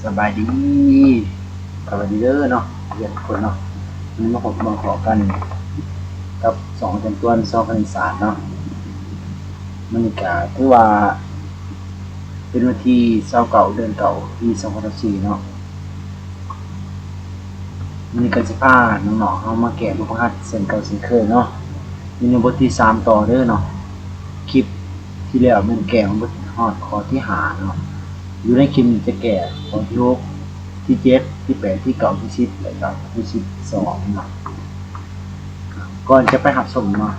สบายดีสบายดีเด้อเนาะเรียนคนเนาะมันมาพบมาขอกันกับ2จำตัว2คณิตศาสตร์เนาะมันก็ถือว่าเป็นวันที่29เดือนเก่าปี2024เนาะมันก็สิพาน้องๆเฮามาแก้บทหัดเส้นเก่าเส้นเคยเนาะอยู่ในบทที่3ต่อเด้อเนาะคลิปที่แล้วมันแก้ของบทฮอดข้อที่5เนาะอยู่ในคลิปนี้จะแก้ข้อที่6ที่7ที่8ที่9ที่10แล้วก็ที่12เนาะก่อนจะไปรับชมเนาะ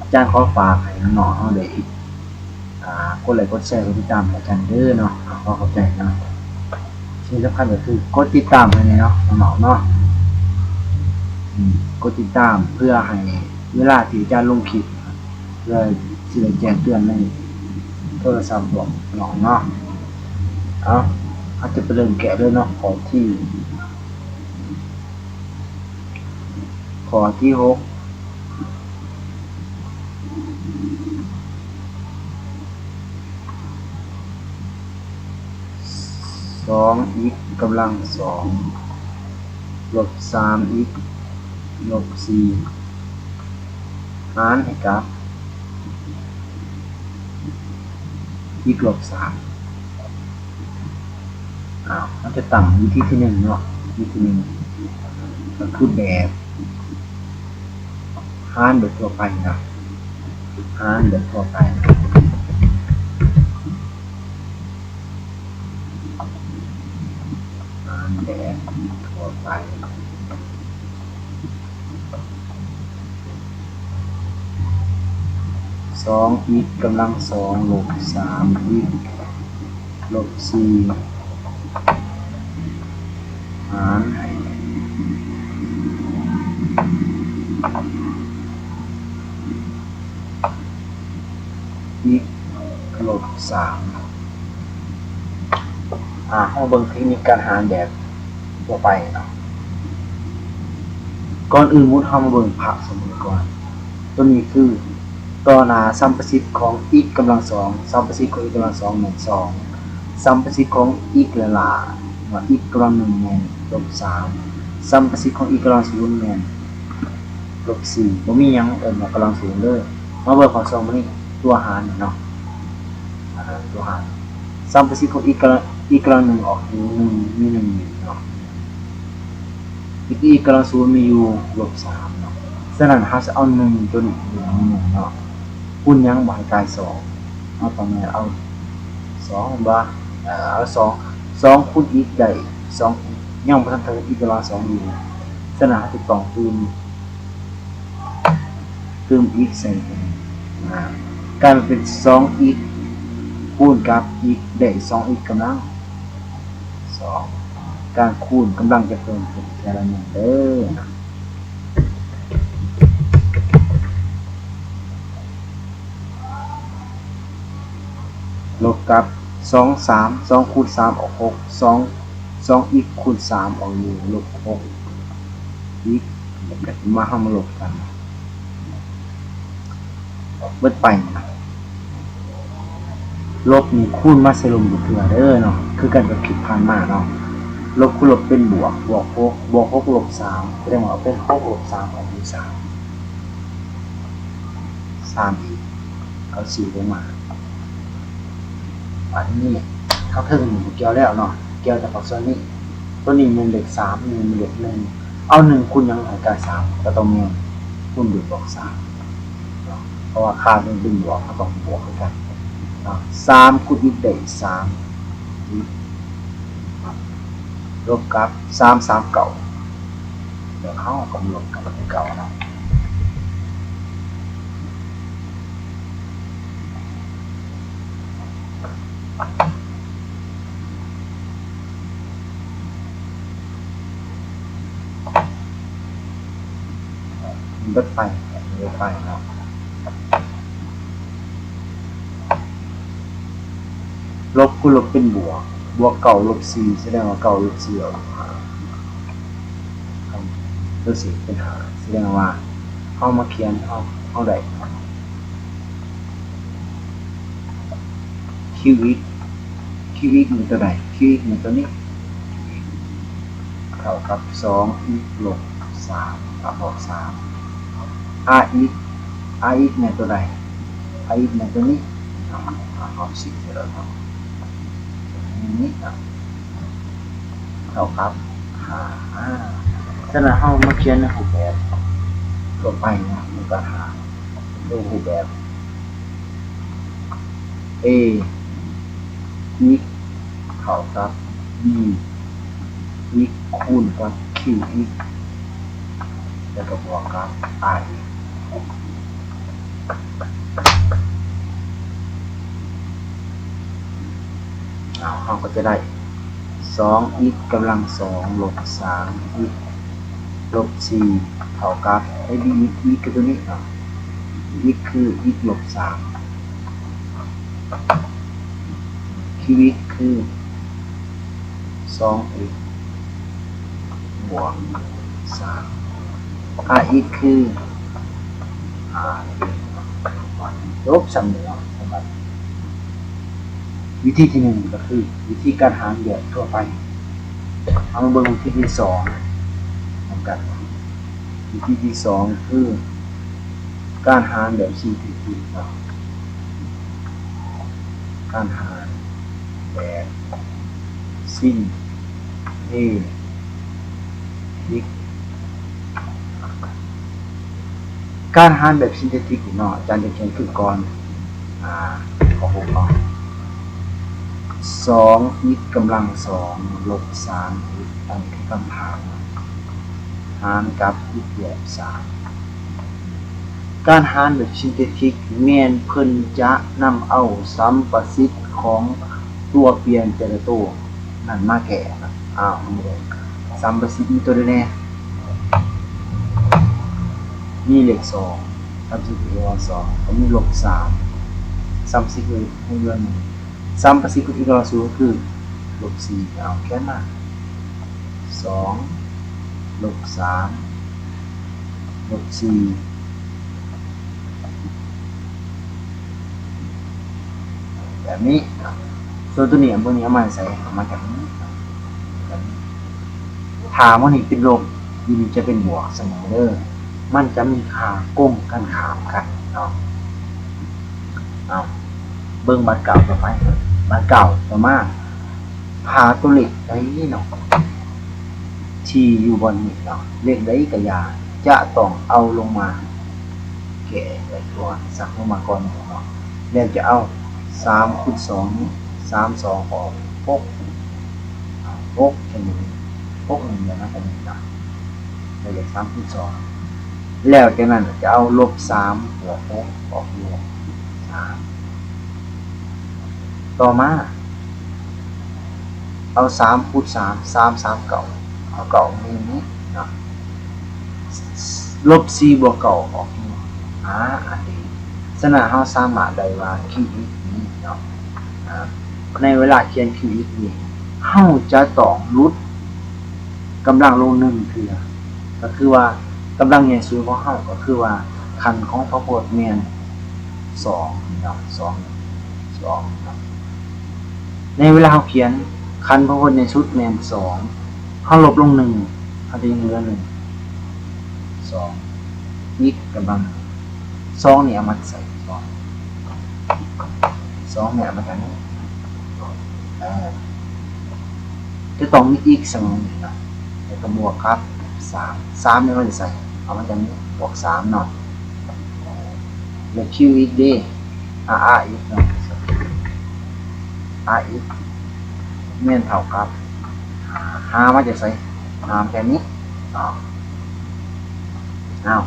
อาจารย์ขอฝากให้น้องๆเฮาได้กดไลค์กดแชร์กดติดตามอาจารย์เด้อเนาะขอเข้าใจเนาะสิ่งสำคัญก็คือกดติดตามให้เนาะน้องๆเนาะกดติดตามเพื่อให้เวลาที่อาจารย์ลงคลิปเพื่อสิได้แจ้งเตือนในโทรศัพท์ของน้องเนาะอาจจะไปเริ่มแกะเลยเนาะข้อที่6 2x กำลัง2ลบ 3x ลบ 4หารให้กับ x ลบ 3มันจะตั้งวิธีที่1เนาะวิธี1ก็คือแบบหารแบบทั่วไปนะหารแบบทั่วไปหารแบบทั่วไป2x กำลัง2ลบ 3x ลบ 4หารให้x ลบ 3เราเบิ่งเทคนิคการหารแบบทั่วไปเนาะก่อนอื่นเรามาเบิ่งภาพสมมุติก่อนตัวนี้คือต่อหน้าสัมประสิทธิ์ของ x กำลัง2สัมประสิทธิ์ของ x กำลัง2แม่น2สัมประสิทธิ์ของ x ละล่ะว่า x กำลัง1แม่นลบ3สัมประสิทธิ์ของ x กำลัง0แม่นลบ4บ่มีหยังเอิ้นว่ากำลัง0เลยมาเบิ่งข้อ2มื้อนี้ตัวหารเนาะตัวหารสัมประสิทธิ์ของ x กำลัง1ออกอยู่1มี1อยู่เนาะ x กำลัง0มีอยู่ลบ3เนาะฉะนั้นเราจะเอา1ตัวนี้อยู่1เนาะคูณหยังบ่ให้กลาย2เอาตรงนี้เอา2บ่เอา2คูณ x ได้2ยังบ่ทันถึง x กำลัง2อยู่ฉะนั้นเราจะต้องเติม x ใส่กลายเป็น 2x คูณกับ x ได้ 2x กำลัง2การคูณกำลังจะเพิ่มขึ้นแต่ละ1เด้อลบกับ2 3 2คูณ3ออก6 2x คูณ3ออก1ลบ6x แล้วก็มาเฮามาลบกันเบิดไปลบนี่คูณมาใส่ลงอยู่เทื่อเด้อเนาะคือกันกับคลิปผ่านมาเนาะลบคูณลบเป็นบวก6ลบ3แสดงว่าเป็น6ลบ3ออกเป็น3อีกเอา4ลงมาอันนี้เข้าถึงเกี่ยวแล้วเนาะเกี่ยวจากฝั่งส่วนนี้ตัวนี้มันเลข3นี่มันเลข1เอา1คูณยังให้กลาย3ก็ต้องมีคูณด้วยบวก3เนาะเพราะว่าค่า1เป็นบวกก็ต้องบวกกัน3คูณ x ได้3 ลบกับ3 เก่าเดี๋ยวเข้ากำลบกับเก่านะเบิดไปเนาะลบคูณลบเป็นบวกเก่าลบ4แสดงว่าเก่าลบ4ออกลบ4เป็น5แสดงว่าเฮามาเขียนเฮาได้ qx มันตัวใด qx มันตัวนี้ เท่ากับ2x ลบ3บวก3 rx เนี่ยตัวใด rx เนี่ยตัวนี้เอาสิบแล้วครับนี้เท่ากับฉะนั้นเรามาเขียนในรูปแบบตัวไปนะมันก็หาดูรูปแบบ a x เท่ากับ b x คูณกับ qx แล้วก็บวกกับ i เราก็จะได้ 2x กำลัง2ลบ 3x ลบ4เท่ากับไอ้ b x กับตัวนี้x คือ x ลบ3 qx คือ 2x บวก3 rx คือลบ3เหนือวิธีที่1ก็คือวิธีการหารแบบทั่วไปเอามาเบิ่งวิธีที่2เหมือนกันวิธีที่2คือการหารแบบ4ทิศการหารแบบสิ้น a x การหารแบบซินเทติกเนาะอาจารย์จะเขียนขึ้นก่อนของผมเนาะ2x กำลัง2ลบ 3x อันนี้คือคำถามหารกับ x แบบ3การหารแบบซินเทติกแม่นเพิ่นจะนำเอาสัมประสิทธิ์ของตัวเปลี่ยนแต่ละตัวนั่นมาแก้สัมประสิทธิ์มีตัวใดแน่มีเลข2สัมประสิทธิ์คือ2ก็มีลบ3สัมประสิทธิ์คือเรื่องสัมประสิทธิ์ที่เราสูคือลบ4แค่นั้น2ลบ3ลบ4แบบนี้ส่วนตัวนี้พวกนี้เอามาใส่มาจากนี้ถามว่านี่เป็นลบนี่จะเป็นบวกเสมอเด้อมันจะมีค่าก้มกันขามกันเนาะเบิ่งบัตรเก่าต่อไปบัตรเก่าต่อมาหาตัวเลขได้เนาะที่อยู่บนนี้เนาะเลขใดก็อย่าจะต้องเอาลงมาแก้ไว้ก่อนสักลงมาก่อนเนาะแล้วจะเอา3คูณ2นี่3 2ออก6แค่นี้61อย่างนั้นแค่นี้เนาะแล้วจะ3คูณ2แล้วจากนั้นจะเอาลบ3บวก6ออกบวก3ต่อมาเอา3คูณ3 3 3เก่าเอาเก่านี้เนาะลบ4บวกเก่าออกอันนี้ฉะนั้นเราสามารถได้ว่า qx นี้เนาะในเวลาเขียน qx นี้เราจะต้องลดกำลังลง1เทื่อก็คือว่ากำลังใหญ่สุดของเราก็คือว่าคันของพหลแม่น2เนาะ2ในเวลาเราเขียนคันพหลในชุดแม่น2เราลบลง1เราจะยังเหลือ2อีกกำลัง2เนี่ยมันใส่2เนี่ยมันกันจะต้องมีอีกเสมอเนาะแล้วก็บวกครับ3เนี่ยมันใส่เอามันจะบวก3เนาะแล้ว q อีกเด้r อีกเนาะr อีกแม่นเท่ากับ5มันจะใส่แค่นี้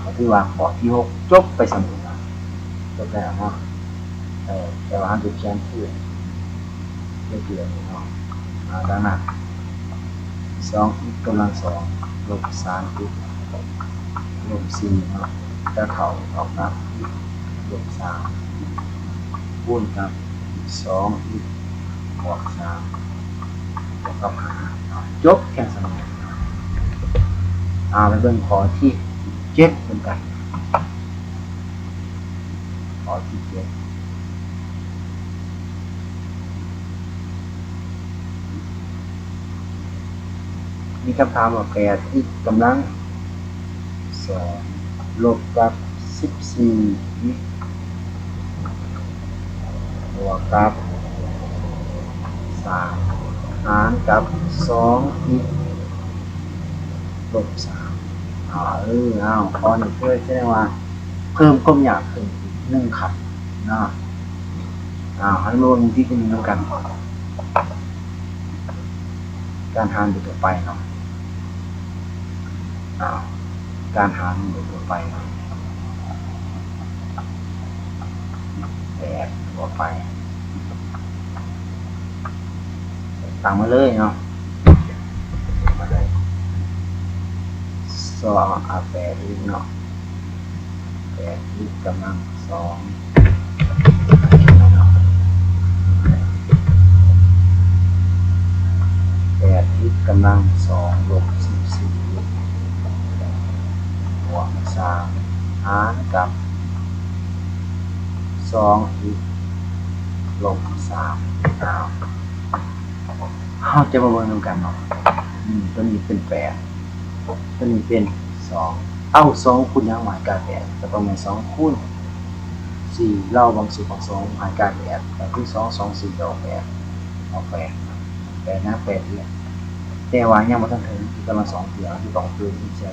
ก็คือว่าข้อที่6จบไปสำเร็จจบแล้วเนาะแต่ว่าจะเขียนชื่อเรื่อยๆเนาะดังนั้น2x กำลัง2ลบ 3x ลบ4เนาะจะเท่ากับลบ3คูณกับ2x บวก3บวกกับ5จบแค่สำเร็จไปเบิ่งข้อที่7เหมือนกันข้อที่7 มีคำถามว่า8 x กำลัง2ลบกับ14 x บวกกับ3หารกับ2 x ลบ3ข้อนี้เพื่อแสดงว่าเพิ่มความยากขึ้น1ขั้นนะให้รวมที่เป็นน้ำกันการหารเป็นตัวไปเนาะการหารเป็นตัวไป8ตัวไปตั้งมาเลยเนาะมาเลย8 อีกเนาะ8 อีกกำลัง2 8 อีกกำลัง2ลบ14บวก3หารกับ2 อีกลบ3เขาจะมาเบิ่งนำกันเนาะตัวนี้เป็น8ตัวนี้เป็น2 2คูณยังหมายการ8ก็ต้องเป็น2คูณ4เราบางสูตรบาง2หมายการ8ก็คือ2 2 4เอา8นะ8เนี่ยแต่ว่ายังบ่ทันถึงที่กำลัง2เทื่อที่ต้องเพิ่มอีกใช่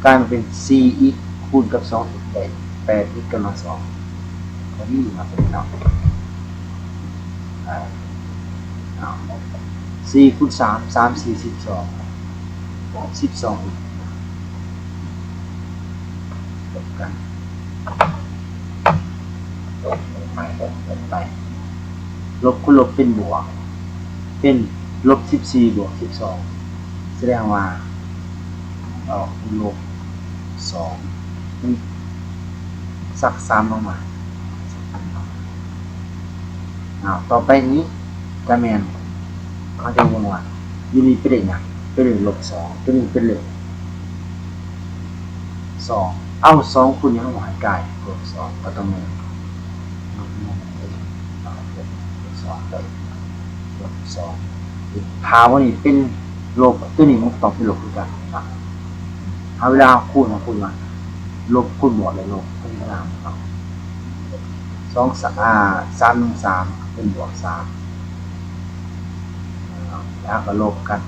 กลายมาเป็น4 อีกคูณกับ2อีกได้8อีกกำลัง2พอดีมาเป็นเนาะ4คูณ3 3 4 12 12อีกลบกันลบไปลบคูณลบเป็นบวกเป็นลบ14บวก12แสดงว่าลบ2สัก3ลงมาต่อไปนี้จะแมนเขาจะวงว่ายูนีเป็นเลขหยังเป็นเลขลบ2ตัวนี้เป็นเลข2 2คูณยังหมายกายลบ2ก็ต้องมีลบ1ลบ2ได้ลบ2ถามว่านี่เป็นลบตัวนี้มันต้องเป็นลบคือกันเวลาคูณมาลบคูณบวกเลยลบเป็นกลาง3 เป็นบวก3แล้วก็ลบกัน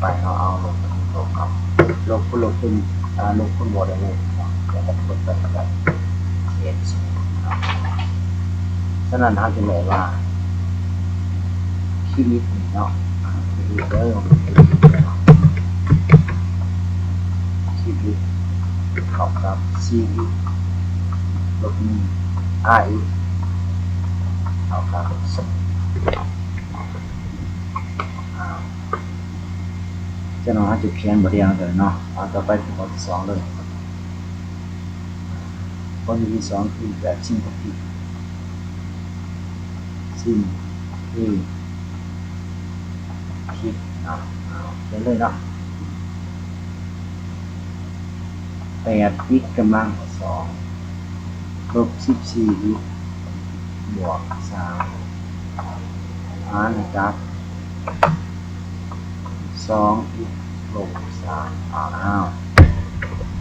ไปเอาลบครับลบคูณเป็นลบคูณบวกได้เลยแล้วก็ลบไปเขียนฉะนั้นเราจะเลยว่าคิดเนาะคิดเด้อคิดเข้ากับ4ลบ1 i เข้ากับจะน้องจุดเขียนบทเรียนเลยเนาะต่อไปถึงบทที่2เลยบทที่2คือแบบชิ้นพกิชิ้นที่คิดเขียนเลยเนาะ8 x กำลัง2ลบ14 x บวก3หารกับ2 x ลบ3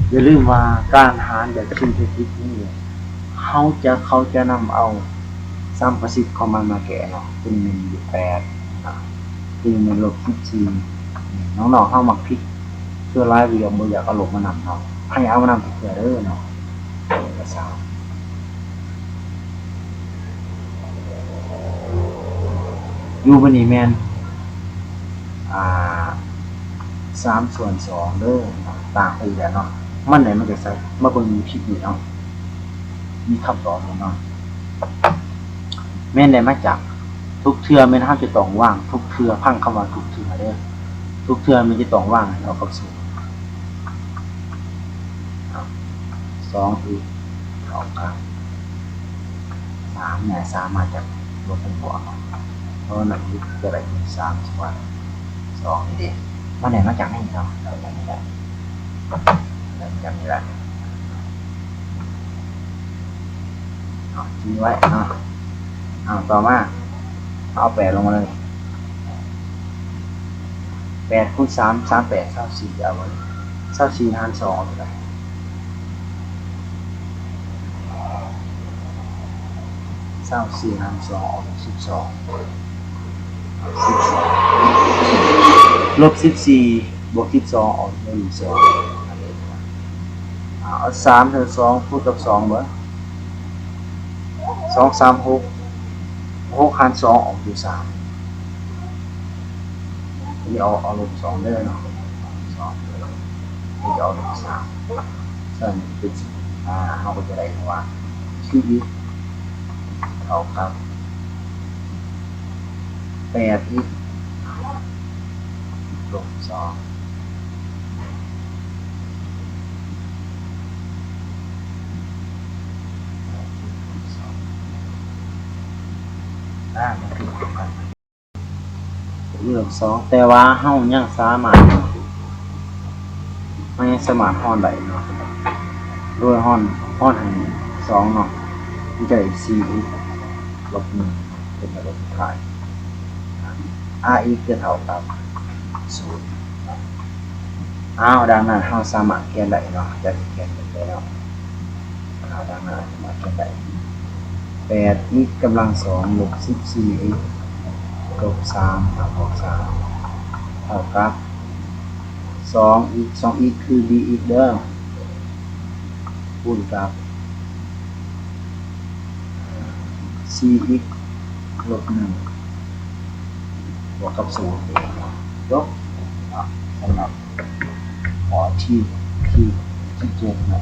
อย่าลืมว่าการหารแบบชิ้นพกินี่เขาจะนำเอาซัมประสิทธิ์ของมันมาแก้เนาะเป็น1 8เป็น1ลบ14น้องๆเข้ามาพลิกเพื่อไล่วิดีโอบ่อยากเอาลบมานำเนาะให้เอามานำเพื่อเด้อเนาะอยู่บัดนี้แม่น3/2เด้อต่างไปแล้วเนาะมันไหนมันจะใส่มาเบิ่งคลิปนี้เนาะมีคำตอบเนาะแม่นได้มาจากทุกเทื่อแม่นเฮาจะต้องวางทุกเทื่อพังคำว่าทุกเทื่อเด้อทุกเทื่อมันจะต้องวางให้เอากับ0 2 อีกเข้ากับ3เนี่ย3มาจากลบเป็นบวกเพราะนั้นจะได้เป็น3ส่วน2นี่เด้มันได้มาจากนี่เนาะเราจำไม่ได้ ทิ้งไว้ต่อมาเอา8ลงมาเลย8คูณ3 38 24เอาไว้24หาร2เท่าไหร่24หาร2ออกเป็น12ลบ14บวก12ออกเป็น12เอา3เท่า2คูณกับ2เบ่2 3 6 6หาร2ออกอยู่3อันนี้เอาลบ2ได้เนาะ2นี่เอาลบ3ซึ่งเป็นเราก็จะได้ว่าชีวิตเท่ากับ8อีกลบ2มันคือกันเรื่อง2แต่ว่าเฮายังสามารถฮ้อนได้เนาะโดยฮ้อนให้2เนาะมันจะได้4อีกลบ1เป็นลบสุดท้ายr อีกจะเท่ากับ0ดังนั้นเฮาสามารถเขียนได้เนาะจะเขียนได้แล้วดังนั้นสามารถเขียนได้8อีกกำลัง2ลบ14อีกลบ3บวก3เท่ากับ2อีกคือ d อีกเด้อคูณกับ4x ลบ1บวกกับ0เองยกสำหรับข้อที่7นะ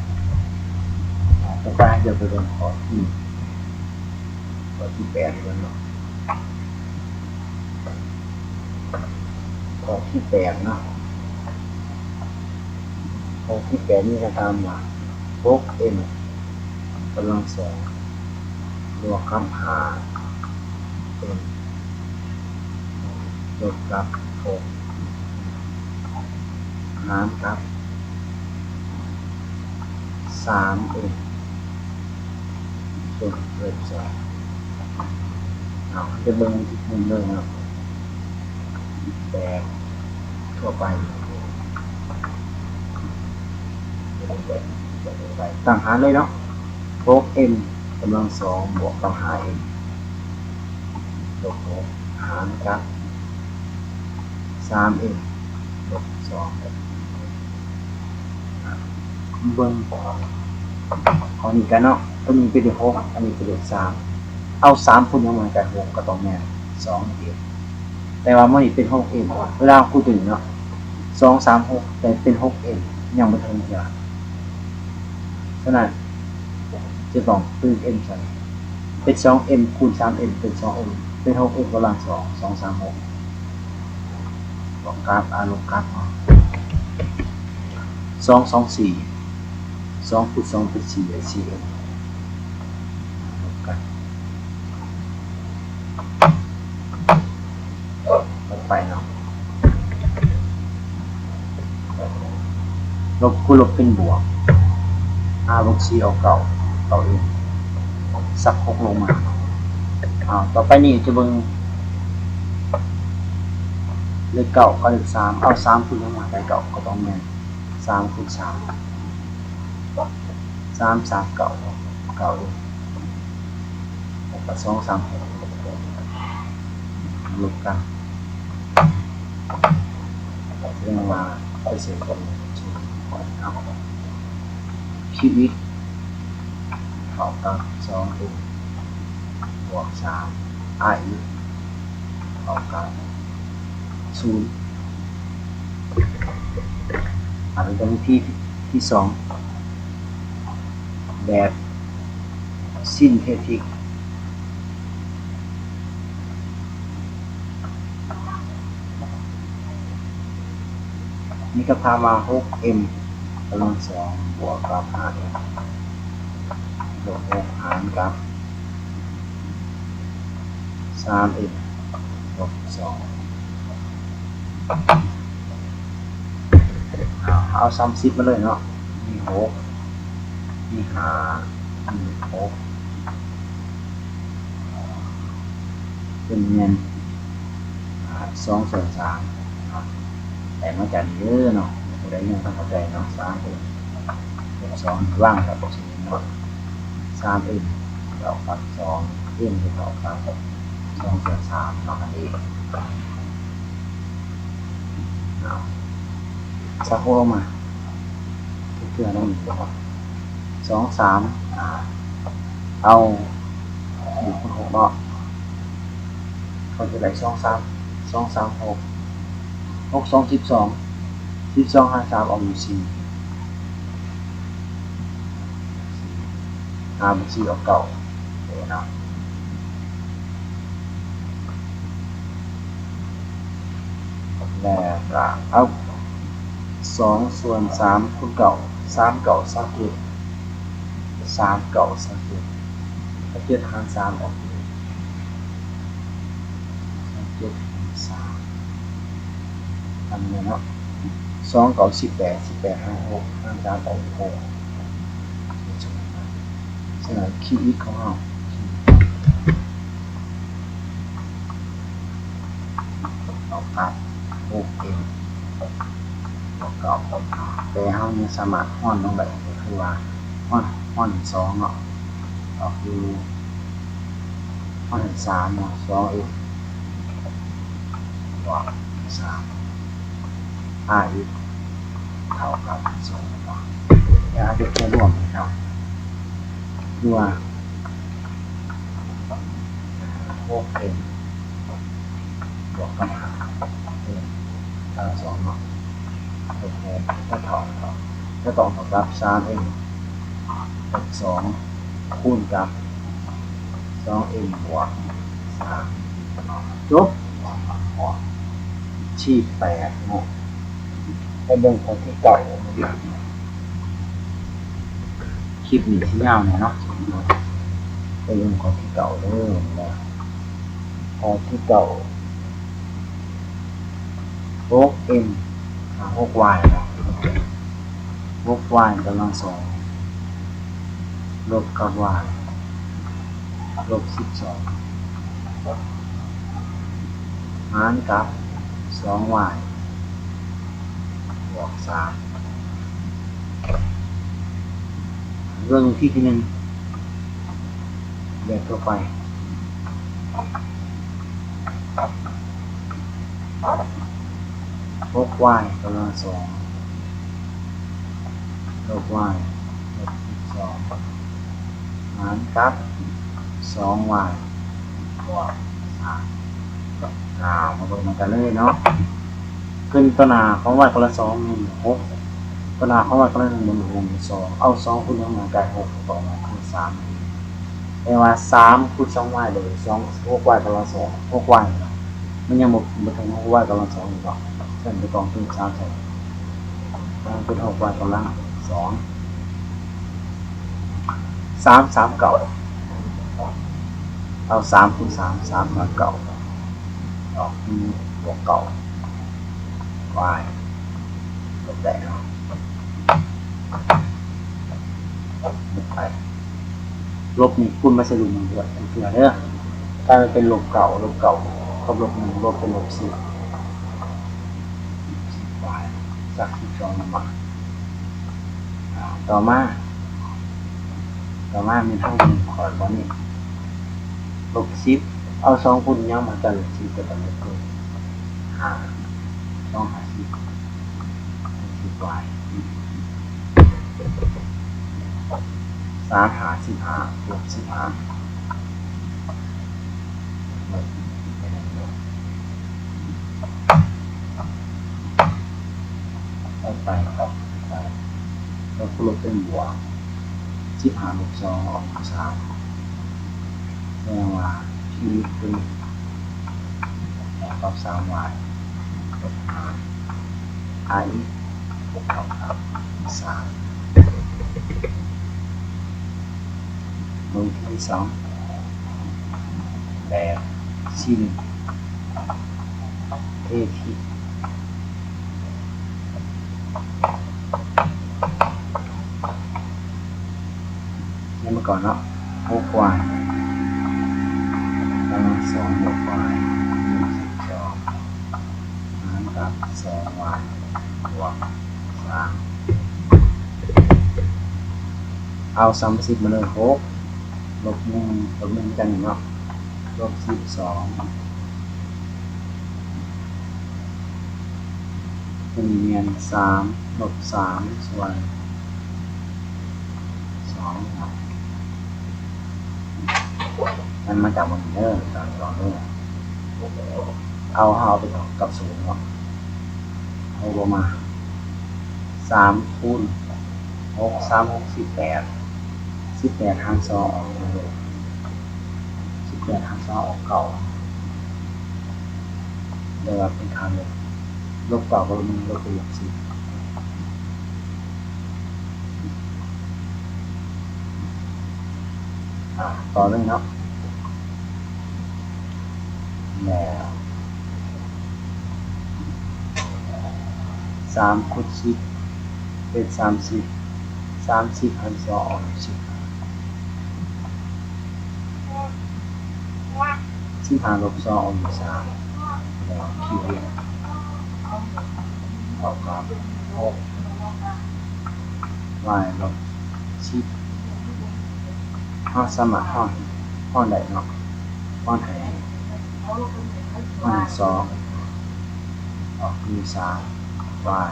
ต่อไปจะไปเป็นข้อที่8แล้วเนาะข้อที่8เนาะข้อที่8นี่จะตามว่า 6m กำลัง2บวกกับ5m ลบกับ6หารกับ3m ส่วนลบ2จะเบิ่งที่มุมเลยนะแบบทั่วไปต่างหารเลยเนาะ 6m กำลัง2บวกกับ 5m ลบ6หารกับ 3m ลบ2เบิ่งข้อนี้กันเนาะตัวนี้เป็นเลข6อันนี้เป็นเลข3เอา3คูณยังไงกัน6ก็ต้องแม่น 2m แต่ว่ามันนี่เป็น 6m เวลาคูณถึงเนาะ2 3 6แต่เป็น 6m ยังบ่ทันอย่างฉะนั้นจะต้องเป็น m ใช่เป็น 2m คูณ 3m เป็น 2m เป็น 6m กำลัง2 2 3 6ลบกราฟลบกราฟเนาะ2 2 4 2คูณ2เป็น4ได้ 4m ลบกันไปเนาะลบคูณลบเป็นบวกบวก4เอาเก่าเองสัก6ลงมาต่อไปนี่จะเบิ่งเลข9กับเลข3เอา3คูณลงมาได้9ก็ต้องแม่น3คูณ3 3 3 9เองกับ2 3 6ลบกันเรื่องมาไปเสียคนชีวิตเท่ากับ 2m บวก3 i เท่ากับ0เป็นตัวที่2แบบซินเทติกนี่ก็พามา 6m กำลัง2บวกกับ 5m ลบ6หารกับ 3m ลบ2เอา30มาเลยเนาะมี6มี5มี6 เป็นเงิน2/3เนาะแต่มาจากนี้เด้อเนาะผู้ใดยังต้องเข้าใจเนาะ3เอ็ม2ว่างครับบ่สิเนาะ3เอ็มเท่ากับ2เอ็มเท่ากับ2/3เนาะอันนี้เอาสักโลมาเพื่อต้องมีตัว2 3เอาอยู่คูณ6เนาะเขาจะได้2 3 6 6 2 12หาร3เอาอยู่4เป็น4เอาเก่าเนาะแล้วก็เอา2/3คูณเก่า3 เก่า37 3 เก่า37ถ้า7หาร3ออก7หาร3ทำเนี่ยเนาะ2 เก่า18หาร6หาร3ออก6ฉะนั้นคิวอีกของเราเอาครับ6M แต่เฮายังสามารถฮ้อนลงได้ก็คือว่าฮ้อน2เนาะก็คือฮ้อน3เนาะ 2M บวก3 5x เท่ากับ2เนาะอย่าจะแค่รวมนะครับคือว่า 6M บวกกับ5M เท่ากับ2เนาะ6M ก็เท่ากับก็ต้องเท่ากับ 3M บวก2คูณกับ 2M บวก3จบที่8เนาะไปเบิ่งข้อที่เก่าคลิปนี้ที่ยาวเนาะไปเบิ่งข้อที่เก่าเด้อนะข้อที่เก่า 6M 6y เนาะ 6y กำลัง2ลบกับ y ลบ12หารกับ 2y บวก3เรื่องที่1แยกตัวไป6y กำลัง2ลบ y ลบ12หารกับ 2y บวก3มาดูมันกันเลยเนาะขึ้นตัวหน้าของ y คนละ2มี6ตัวหน้าของ y คนละ1มัน2เอา2คูณ1มันได้6ต่อมาคือ3แปลว่า3คูณ 2y เลย6y คนละ2 6y มันยังบ่ถึง 6y คนละ2อีกเนาะฉะนั้นจะต้องเป็น3ใช่เป็น 6y คนละ2 3 เก่าเอา3คูณ3 3มาเก่าออกบวกเก่า y ลบได้เนาะไปลบนี่คูณมาสรุปมันด้วยเพื่อเด้อกลายเป็นลบเก่ากับลบ1ลบเป็นลบ10 y จาก12มาต่อมามีเท่านี้ขอบ่นี่ลบ10เอา2คูณยังมากันลบ10ก็ต้องลบเกิน5 2 5 10 y 3 5 15ลบ15ไปครับแล้วก็ลบเป็นบวก15ลบ2ออก3แปลว่าที่เป็นกับ 3y ลบ5 i เท่ากับ3ลงที่2แบบชิ้นเทที่นี่มาก่อนเนาะ6y ลังสองบวก y 12หารกับ2y บวก3เอา30มาเลย6ลบ1ลบ1กันเนาะลบ12เป็นเงิน3ลบ3ส่วน2ครับมันมาจากบนเด้อจากสองเด้อเอาไปต่อกับ0เนาะเอาลงมา3คูณ6 3 6 18หาร2ออกเลย18หาร2ออกเก่าเดี๋ยวเป็นคำเลยลบเก่าก็ลบไปลบ10ต่อเลยเนาะแล้ว3คูณ10เป็น30หาร2ออก10 15ลบ2ออก3แล้วคิวเรียนออกกับ6 y ลบ10ห้องสมัครห้องใดเนาะห้องไหนห้อง2ออกคือ3 y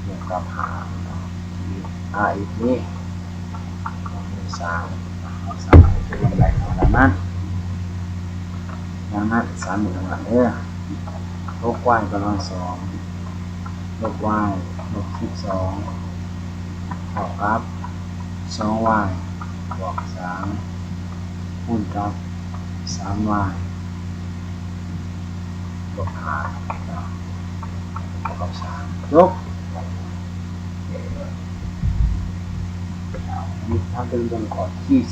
บวกกับ5 อีกนี่ห้อง3เป็นลำดับของดังนั้น3อยู่ข้างหลังลบ y กำลัง2ลบ y ลบ12เท่ากับ2y บวก3คูณกับ3y ลบ5เท่ากับ3ลบนี่ถ้าเป็นตัวก่อนที่10